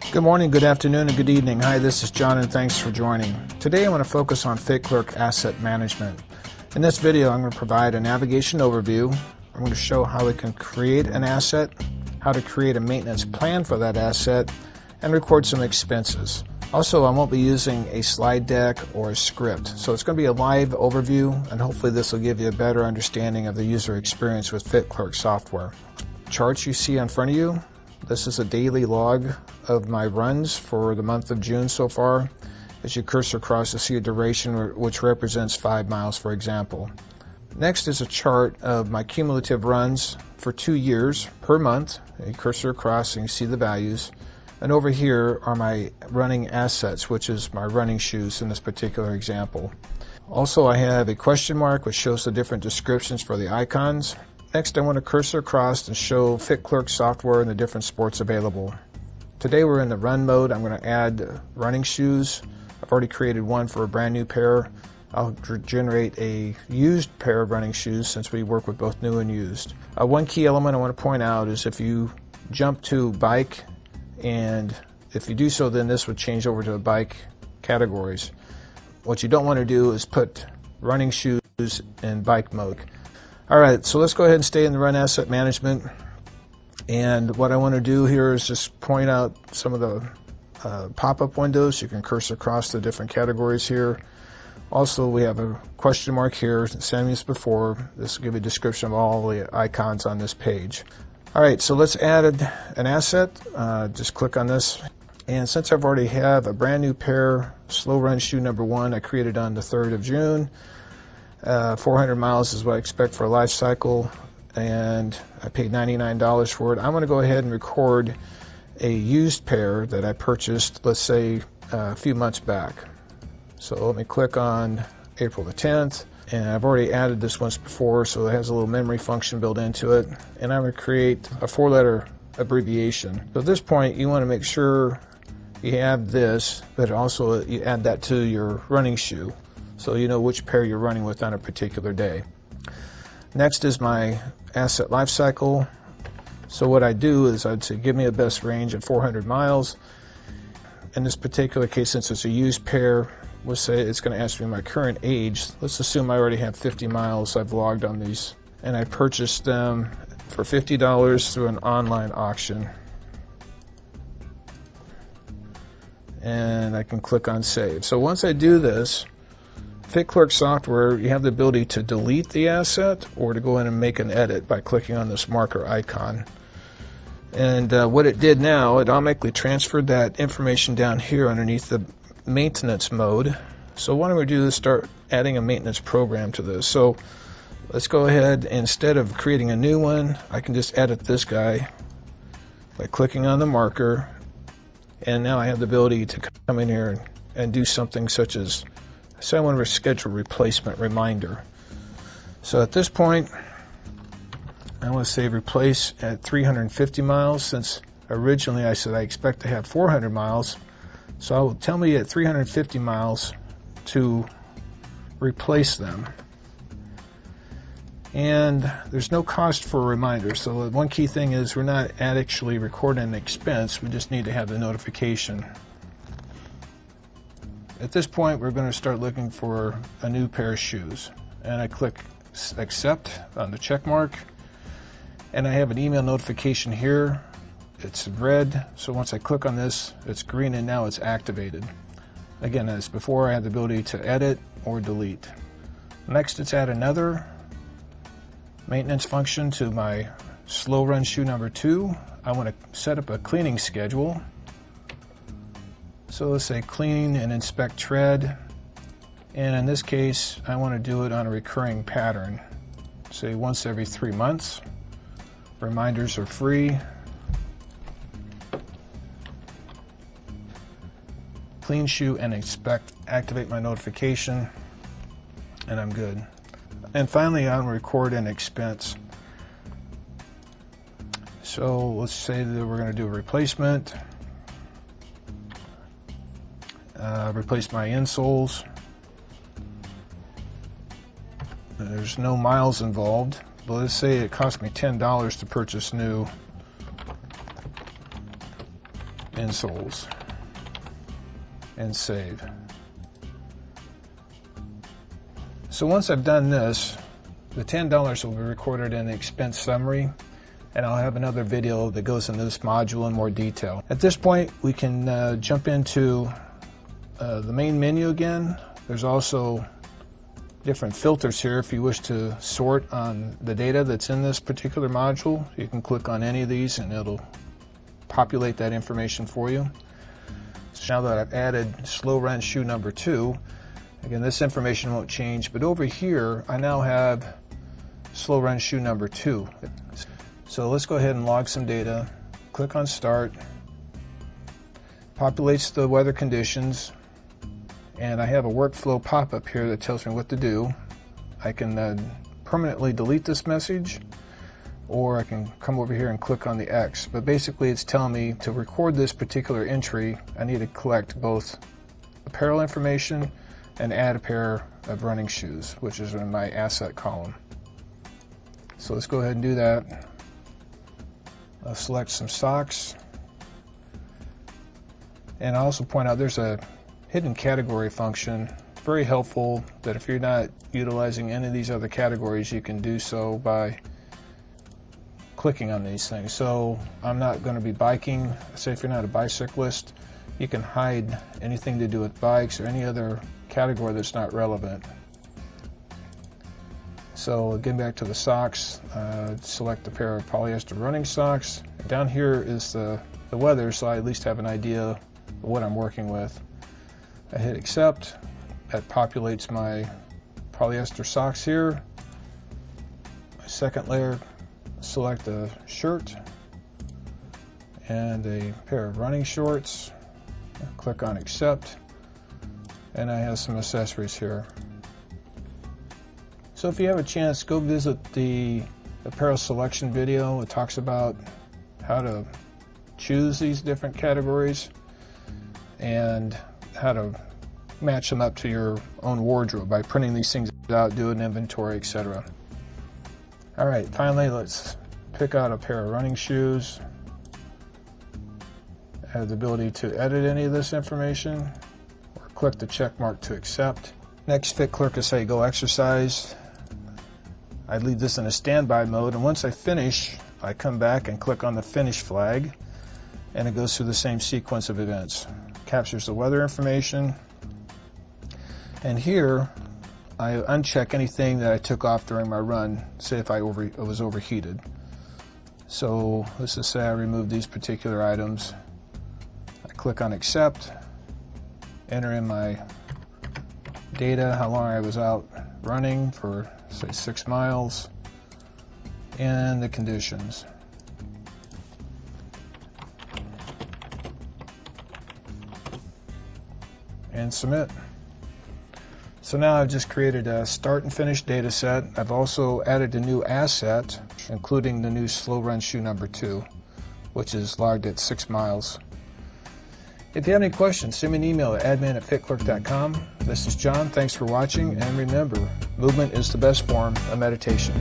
Good morning, good afternoon, and good evening. Hi, this is John, and thanks for joining. Today I want to focus on FitClerk Asset Management. In this video, I'm going to provide a navigation overview. I'm going to show how we can create an asset, how to create a maintenance plan for that asset, and record some expenses. Also, I won't be using a slide deck or a script, so it's going to be a live overview, and hopefully this will give you a better understanding of the user experience with FitClerk software. Charts you see in front of you, this is a daily log of my runs for the month of June so far. As you cursor across, you see a duration which represents 5 miles, for example. Next is a chart of my cumulative runs for 2 years per month. You cursor across and you see the values. And over here are my running assets, which is my running shoes in this particular example. Also, I have a question mark which shows the different descriptions for the icons. Next, I want to cursor across and show FitClerk software and the different sports available. Today we're in the run mode. I'm going to add running shoes. I've already created one for a brand new pair. I'll generate a used pair of running shoes since we work with both new and used. One key element I want to point out is if you jump to bike, and if you do so, then this would change over to the bike categories. What you don't want to do is put running shoes in bike mode. Alright, so let's go ahead and stay in the run asset management. And what I want to do here is just point out some of the pop-up windows. You can cursor across the different categories here. Also, we have a question mark here, same as before. This will give you a description of all the icons on this page. Alright, so let's add an asset. Just click on this. And since I've already have a brand new pair, slow run shoe number 1, I created on the 3rd of June. 400 miles is what I expect for a life cycle, and I paid $99 for it. I'm going to go ahead and record a used pair that I purchased, let's say, a few months back. So let me click on April the 10th. And I've already added this once before, so it has a little memory function built into it. And I'm going to create a 4-letter abbreviation. So at this point, you want to make sure you have this, but also you add that to your running shoe, so you know which pair you're running with on a particular day. Next is my asset life cycle. So what I do is I'd say give me a best range of 400 miles. In this particular case, since it's a used pair, we'll say it's going to ask me my current age. Let's assume I already have 50 miles I've logged on these, and I purchased them for $50 through an online auction. And I can click on save. So once I do this, FitClerk software, you have the ability to delete the asset or to go in and make an edit by clicking on this marker icon. And what it did now, it automatically transferred that information down here underneath the maintenance mode. So what I'm going to do is start adding a maintenance program to this. So let's go ahead, instead of creating a new one, I can just edit this guy by clicking on the marker, and now I have the ability to come in here and do something such as, say I want to schedule replacement reminder. So at this point, I want to say replace at 350 miles, since originally I said I expect to have 400 miles. So I will tell me at 350 miles to replace them. And there's no cost for a reminder. So one key thing is we're not actually recording an expense, we just need to have the notification. At this point, we're going to start looking for a new pair of shoes. And I click accept on the check mark. And I have an email notification here. It's red, so once I click on this, it's green, and now it's activated. Again, as before, I had the ability to edit or delete. Next, let's add another maintenance function to my slow run shoe number 2. I want to set up a cleaning schedule. So let's say clean and inspect tread. And in this case, I want to do it on a recurring pattern. Say once every 3 months. Reminders are free. Clean shoe and inspect, activate my notification, and I'm good. And finally, I'm going to record an expense. So let's say that we're going to do a replacement. Replace my insoles. There's no miles involved, but let's say it cost me $10 to purchase new. insoles and save. So once I've done this, the $10 will be recorded in the expense summary, and I'll have another video that goes into this module in more detail. At this point, we can jump into the main menu again. There's also different filters here if you wish to sort on the data that's in this particular module. You can click on any of these and it'll populate that information for you. So now that I've added slow run shoe number 2, again, this information won't change, but over here I now have slow run shoe number 2. So let's go ahead and log some data. Click on start. Populates the weather conditions, and I have a workflow pop-up here that tells me what to do. I can permanently delete this message, or I can come over here and click on the X. But basically it's telling me to record this particular entry, I need to collect both apparel information and add a pair of running shoes, which is in my asset column. So let's go ahead and do that. I'll select some socks. And I'll also point out there's a hidden category function, very helpful, that if you're not utilizing any of these other categories, you can do so by clicking on these things. So I'm not going to be biking. Say if you're not a bicyclist, you can hide anything to do with bikes or any other category that's not relevant. So getting back to the socks, select a pair of polyester running socks. Down here is the weather, so I at least have an idea of what I'm working with. I hit accept. That populates my polyester socks here. My second layer, select a shirt and a pair of running shorts. Click on accept, and I have some accessories here. So if you have a chance, go visit the apparel selection video. It talks about how to choose these different categories and how to match them up to your own wardrobe by printing these things out, do an inventory, etc. All right, finally, let's pick out a pair of running shoes. I have the ability to edit any of this information, or click the check mark to accept. Next, FitClerk will say go exercise. I leave this in a standby mode, and once I finish, I come back and click on the finish flag, and it goes through the same sequence of events. Captures the weather information, and here I uncheck anything that I took off during my run, say if I was overheated. So let's just say I remove these particular items. I click on accept, enter in my data, how long I was out running for, say, 6 miles, and the conditions. And submit. So now I've just created a start and finish data set. I've also added a new asset, including the new slow run shoe number 2, which is logged at 6 miles. If you have any questions, send me an email at admin@fitclerk.com. This is John. Thanks for watching, and remember, movement is the best form of meditation.